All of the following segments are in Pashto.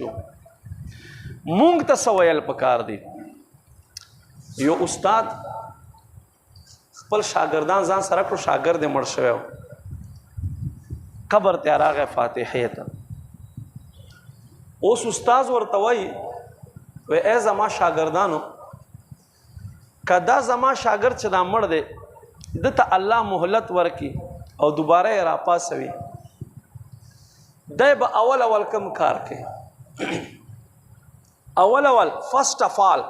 مونږ ته څه ویل پکار دی. یو استاد خپل شاګردان ځان سره کړو، شاګرد یې مړ شوی و، قبر ته راغی فاتحې ته. اوس استاد ورته وایي ای زما شاګردانو، که دا زما شاګرد چې دا مړ دی ده ته الله مهلت ورکي او دوباره یې راپاسوي، دی به اول کم کار کوي. اول فرسٹ آف آل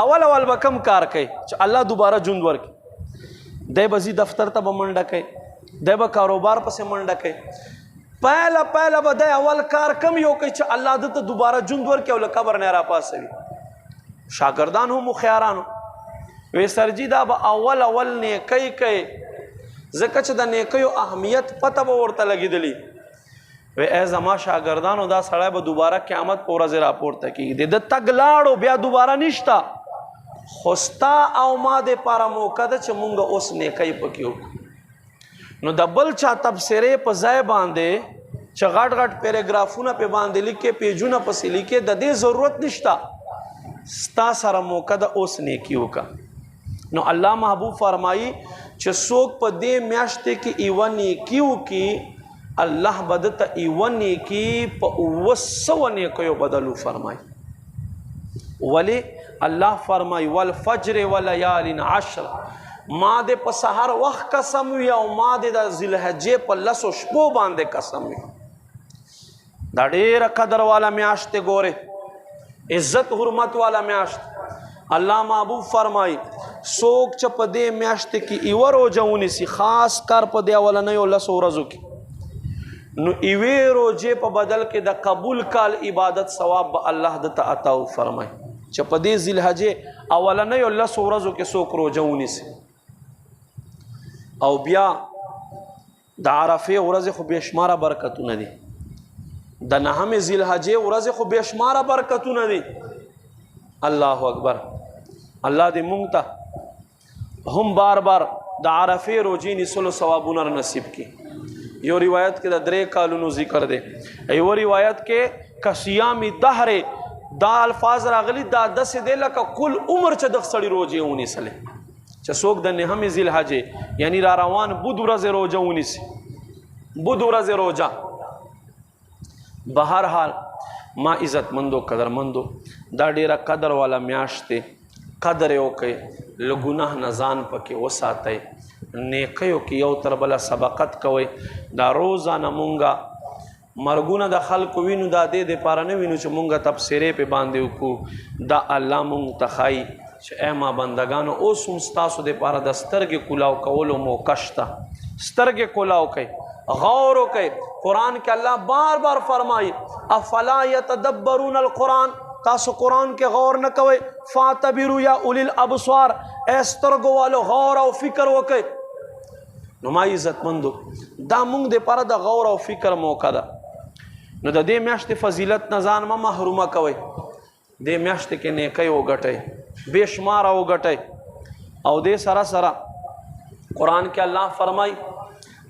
اول به کم کار کوي چې الله دوباره ژوند ورکي. دی به ځي دفتر ته به منډه کوي، دی به کاروبار پسې منډه کوي. پهله به دی اول کار کم یو کوي چې الله ده ته دوباره ژوند ورکي او له قبر نه راپاسوي. شاګردان هم هوښیارانو وی سرجي دا به اول نیکی کوي، ځکه چې د نیکیو اهمیت پته به ورته لګېدلي. وی ای زما شاګردانو، دا سړی به دوباره قیامت په ورځې راپورته کېږي، د تګ لاړو بیا دوباره نشته، خو ستا او ما دپاره موقع ده چې مونږ اوس نیکی پکې وکړو. نو د بل چا تبصرې په ځای باندې چې غټ پیراګرافونه پې باندې لیکې، پیجونه پسې لیکې، د دې ضرورت نشته. ستا سره موقع ده اوس نیکي وکړه. نو الله محبوب فرمایي چې څوک په دې میاشتې کې یوه نیکي وکړي، الله به ده ته یوه نیکي په 900 نیکیو بدلو فرمایي. ولې الله فرمایي والفجر ولیال عشر، ما دې په سحر وخت قسم وي او ما دې د ذوالحجې په 10 شپو باندې قسم وي. دا ډېره قدر والا میاشت دی، ګورې عزت حرمت والا میاشت. الله محبوب فرمایي څوک چې په دې میاشت کې یوه روژه ونیسي، خاص کار په دې اولنیو 10 ورځو کې، نو یوې روژې په بدل کې د قبول کال عبادت ثواب به الله ده ته عطا فرمایي. چې په دې ذوالحجې اولنیو 10 ورځو کې څوک روژه ونیسي. او بیا د عرفې ورځې خو بې شماره برکتونه دي، د 9 ذوالحجې ورځې خو بې شماره برکتونه دي. الله اکبر. الله دې مونږ ته هم بار د عرفې روژې نیسلو ثوابونه نصیب کړي. یو روایت کې د 3 کالونو ذکر دی، یو روایت کې کصیام دهر دا الفاظ راغلي، دا داسې دی لکه کل عمر چې دغه سړي روژې ونیسلې. چې څوک د 9 ذوالحجې یعنی را روان بود ورځې روژه ونیسي، بود ورځې روژه. بهر حال ما عزتمندو قدرمندو، دا ډیره قدر والا میاشت دی، قدر یې وکئ، له ګناه نه ځان پکې وساتئ، نیکیو کې یو تر بله سبقت کوئ. دا روزانه مونږه مرګونه د خلکو وینو، دا دې دپاره نه وینو چې مونږه تبصرې پې باندې وکړو. دا الله مونږ ته ښایي چې ای ما بندګانو، اوس هم ستاسو دپاره د سترګې کلاو کولو موقع شته. سترګې کلاو کوئ، غور وکئ. قرآن کې الله بار فرمایي افلا یتدبرون القرآن، تاسو قرآن کې غور نه کوئ. فاعتبروا یا اولی الابصار، اے سترګو والو غور او فکر وکئ. نو ما عزتمندو، دا مونږ دپاره د غور او فکر موقع ده. نو د دې میاشتې فضیلت نه ځان مه محرومه کوئ. دې میاشتې کې نیکۍ وګټئ، بې شماره وګټئ. او دې سره قرآن کې الله فرمایي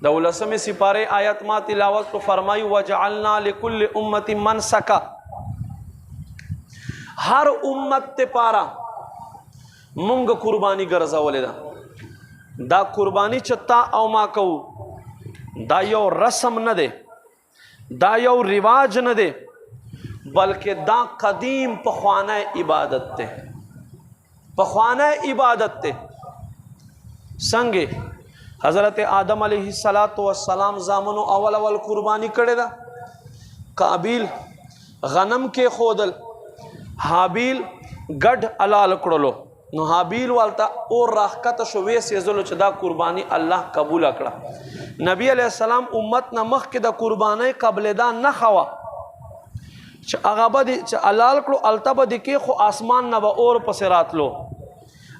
د 19 سپارې آیت ما تلاوت کو فرمایي وجعلنا لكل امة منسکا، هر امت ته پاره مونږ قربانی ګرځولې ده. دا قربانی چې تا او ما کوو، دا یو رسم نه دی، دا یو رواج نه دی، بلکې دا قدیم پخوانی عبادت ته، پخوانی عبادت ته. څنګه حضرت آدم علیه السلام زامنو اول قربانی کړې ده. قابیل غنم کې خودل، حابیل ګډ حلال کړلو. نو حابیل والته اور راښکته شو، وې سېزلو چې دا قربانی الله قبول کړه. نبی علیه السلام امت نه مخکې د قربانی قبلېدا نښه وه چې هغه به چې حلال کړو، هلته به د کې خو آسمان نه به اور پسې راتلو،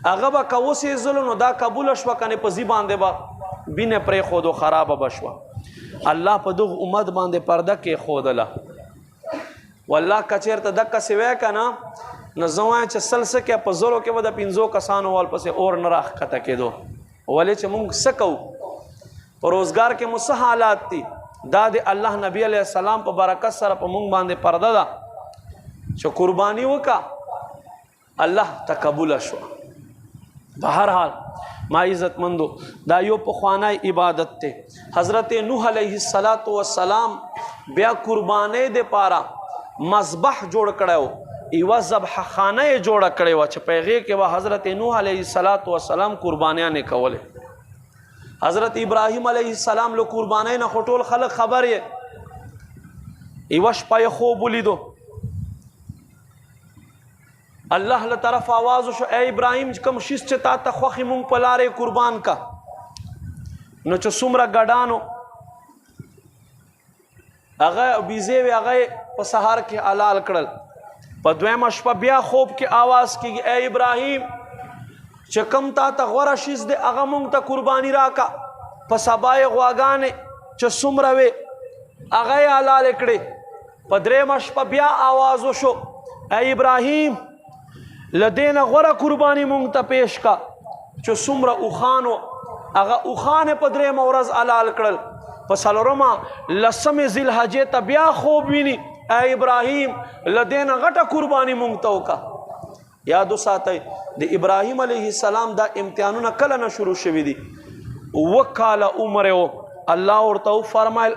هغه به که وسېزلو نو دا قبوله شوه، کنې په ځي باندې به بینه پرېښودو، خرابه به شوه. الله په دغه امت باندې پرده کېښودله. والله که چېرته دقسې وی که نه، نو زه وایم چې سل څه کې په زرو کې به د 5 کسانو ورپسې اور نه راښکته کېدو. ولې چې موږ څه کوو، په روزګار کې مو څه حالات دي، دا د الله نبی علیه السلام په برکت سره په موږ باندې پرده ده. چې قربانی وکا الله تقبل شو. بہرحال ما عزت مندو دا یو پخوانی عبادت تے. حضرت نوح علیہ السلام بیا قربانے دے پارا مذبح جوڑ کڑیو، ایوہ ذبح خانہ جوڑ کڑیو چھ پیغے کے وہ حضرت نوح علیہ السلام قربانیاں نے کولے. حضرت ابراہیم علیہ السلام لو قربانے نہ خطول خلق خبر ہے ایوہ شپای خوب لیدو، اللہ لطرف آواز شو اے ابراہیم کم شیس چتا تا خوخی مونگ پلارے قربان کا نو چو سمرا گڑانو اغای بیزے وی اغای پسہار کے علال کڑل پا دویم اشپا بیا خوب کے آواز کی اے ابراہیم چکم تا تا غورا شیس دے اغا مونگ تا قربانی راکا پسابائے غواگانے چو سمرا وی اغای علال کڑے پا دریم اشپا بیا آواز شو اے ابراہیم لدین غورا قربانی مونگتا پیش کا چو سمرا اخانو اغا اخان پدرے مورز علال کرل پس الرما لسم ذیلحجے تا بیا خوب وینی اے ابراہیم لدین غٹا قربانی مونگتاو کا. یادو ساتے دی ابراہیم علیہ السلام دا امتحانونا کلنا شروع شوی دی وکالا عمرے اللہ ارتاو فرمائل